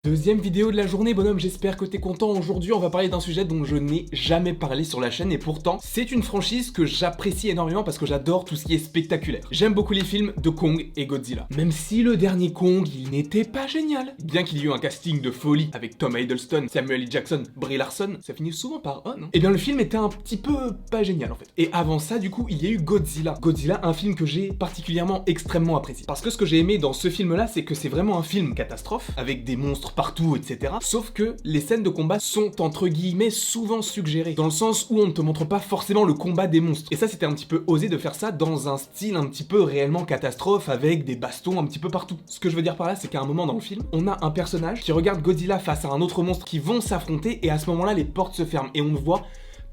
Deuxième vidéo de la journée, bonhomme, j'espère que t'es content. Aujourd'hui, on va parler d'un sujet dont je n'ai jamais parlé sur la chaîne et pourtant, c'est une franchise que j'apprécie énormément parce que j'adore tout ce qui est spectaculaire. J'aime beaucoup les films de Kong et Godzilla. Même si le dernier Kong, il n'était pas génial. Bien qu'il y ait eu un casting de folie avec Tom Hiddleston, Samuel L. Jackson, Brie Larson, ça finit souvent par on, hein. Et bien le film était un petit peu pas génial en fait. Et avant ça, du coup, il y a eu Godzilla. Godzilla, un film que j'ai particulièrement extrêmement apprécié. Parce que ce que j'ai aimé dans ce film-là, c'est que c'est vraiment un film catastrophe, avec des monstres partout, etc. Sauf que les scènes de combat sont entre guillemets souvent suggérées, dans le sens où on ne te montre pas forcément le combat des monstres. Et ça, c'était un petit peu osé de faire ça dans un style un petit peu réellement catastrophe, avec des bastons un petit peu partout. Ce que je veux dire par là, c'est qu'à un moment dans le film, on a un personnage qui regarde Godzilla face à un autre monstre qui vont s'affronter, et à ce moment-là, les portes se ferment, et on ne voit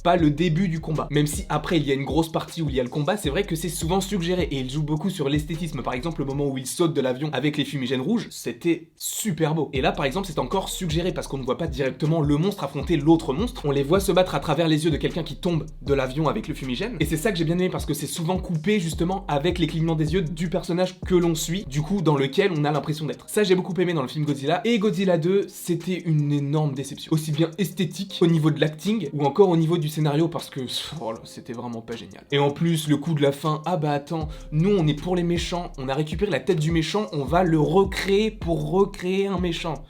pas le début du combat. Même si après il y a une grosse partie où il y a le combat, c'est vrai que c'est souvent suggéré et il joue beaucoup sur l'esthétisme. Par exemple, le moment où il saute de l'avion avec les fumigènes rouges, c'était super beau. Et là par exemple, c'est encore suggéré parce qu'on ne voit pas directement le monstre affronter l'autre monstre, on les voit se battre à travers les yeux de quelqu'un qui tombe de l'avion avec le fumigène. Et c'est ça que j'ai bien aimé parce que c'est souvent coupé justement avec les clignements des yeux du personnage que l'on suit, du coup dans lequel on a l'impression d'être. Ça j'ai beaucoup aimé dans le film Godzilla. Et Godzilla 2, c'était une énorme déception. Aussi bien esthétique, au niveau de l'acting, ou encore au niveau du scénario, parce que oh là, c'était vraiment pas génial. Et en plus, le coup de la fin, ah bah attends, nous on est pour les méchants, on a récupéré la tête du méchant, on va le recréer pour recréer un méchant.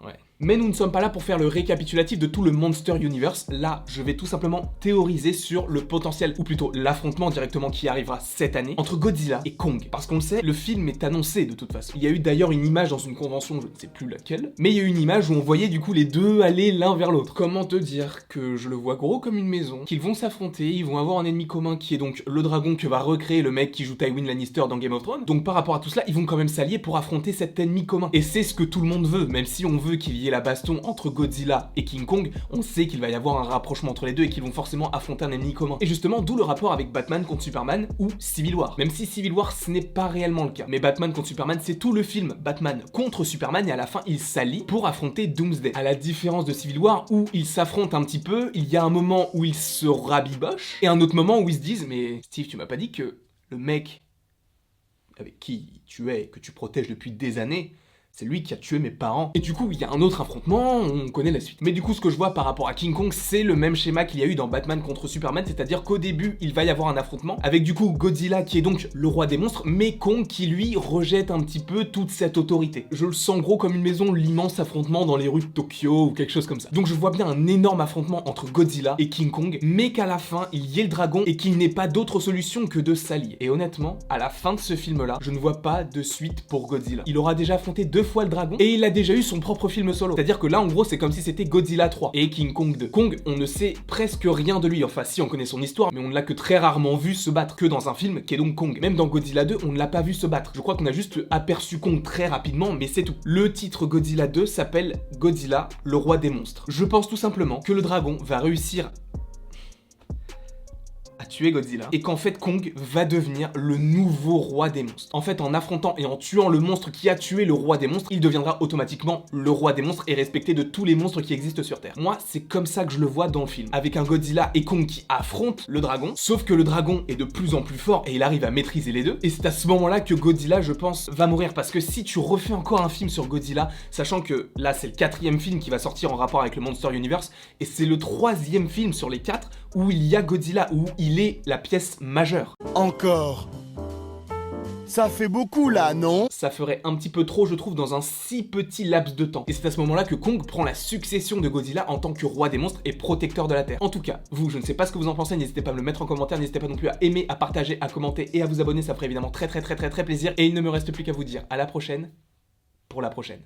Ouais. Mais nous ne sommes pas là pour faire le récapitulatif de tout le Monster Universe. Là, je vais tout simplement théoriser sur le potentiel, ou plutôt l'affrontement directement qui arrivera cette année, entre Godzilla et Kong. Parce qu'on le sait, le film est annoncé de toute façon. Il y a eu d'ailleurs une image dans une convention, je ne sais plus laquelle, mais il y a eu une image où on voyait du coup les deux aller l'un vers l'autre. Comment te dire que je le vois gros comme une maison, qu'ils vont s'affronter, ils vont avoir un ennemi commun qui est donc le dragon que va recréer le mec qui joue Tywin Lannister dans Game of Thrones. Donc par rapport à tout cela, ils vont quand même s'allier pour affronter cet ennemi commun. Et c'est ce que tout le monde veut, même si on veut qu'il y ait la baston entre Godzilla et King Kong, on sait qu'il va y avoir un rapprochement entre les deux et qu'ils vont forcément affronter un ennemi commun. Et justement, d'où le rapport avec Batman contre Superman ou Civil War. Même si Civil War, ce n'est pas réellement le cas. Mais Batman contre Superman, c'est tout le film Batman contre Superman et à la fin, ils s'allient pour affronter Doomsday. À la différence de Civil War où ils s'affrontent un petit peu, il y a un moment où ils se rabibochent et un autre moment où ils se disent « Mais Steve, tu m'as pas dit que le mec avec qui tu es et que tu protèges depuis des années, c'est lui qui a tué mes parents. » Et du coup, il y a un autre affrontement, on connaît la suite. Mais du coup, ce que je vois par rapport à King Kong, c'est le même schéma qu'il y a eu dans Batman contre Superman, c'est-à-dire qu'au début, il va y avoir un affrontement, avec du coup Godzilla qui est donc le roi des monstres, mais Kong qui lui rejette un petit peu toute cette autorité. Je le sens gros comme une maison, l'immense affrontement dans les rues de Tokyo ou quelque chose comme ça. Donc je vois bien un énorme affrontement entre Godzilla et King Kong, mais qu'à la fin, il y ait le dragon et qu'il n'ait pas d'autre solution que de s'allier. Et honnêtement, à la fin de ce film-là, je ne vois pas de suite pour Godzilla. Il aura déjà affronté 2 fois le dragon et il a déjà eu son propre film solo. C'est-à-dire que là, en gros, c'est comme si c'était Godzilla 3 et King Kong 2. Kong, on ne sait presque rien de lui. Enfin, si, on connaît son histoire, mais on ne l'a que très rarement vu se battre, que dans un film qui est donc Kong. Même dans Godzilla 2, on ne l'a pas vu se battre. Je crois qu'on a juste aperçu Kong très rapidement, mais c'est tout. Le titre Godzilla 2 s'appelle Godzilla, le roi des monstres. Je pense tout simplement que le dragon va réussir tuer Godzilla, et qu'en fait Kong va devenir le nouveau roi des monstres. En fait, en affrontant et en tuant le monstre qui a tué le roi des monstres, il deviendra automatiquement le roi des monstres et respecté de tous les monstres qui existent sur Terre. Moi, c'est comme ça que je le vois dans le film, avec un Godzilla et Kong qui affrontent le dragon, sauf que le dragon est de plus en plus fort et il arrive à maîtriser les deux, et c'est à ce moment-là que Godzilla, je pense, va mourir, parce que si tu refais encore un film sur Godzilla, sachant que là, c'est le 4e film qui va sortir en rapport avec le Monster Universe, et c'est le 3e film sur les 4 où il y a Godzilla, où il est la pièce majeure. Encore. Ça fait beaucoup là, non? Ça ferait un petit peu trop, je trouve, dans un si petit laps de temps. Et c'est à ce moment-là que Kong prend la succession de Godzilla en tant que roi des monstres et protecteur de la Terre. En tout cas, vous, je ne sais pas ce que vous en pensez, n'hésitez pas à me le mettre en commentaire, n'hésitez pas non plus à aimer, à partager, à commenter et à vous abonner, ça ferait évidemment très plaisir. Et il ne me reste plus qu'à vous dire à la prochaine, pour la prochaine.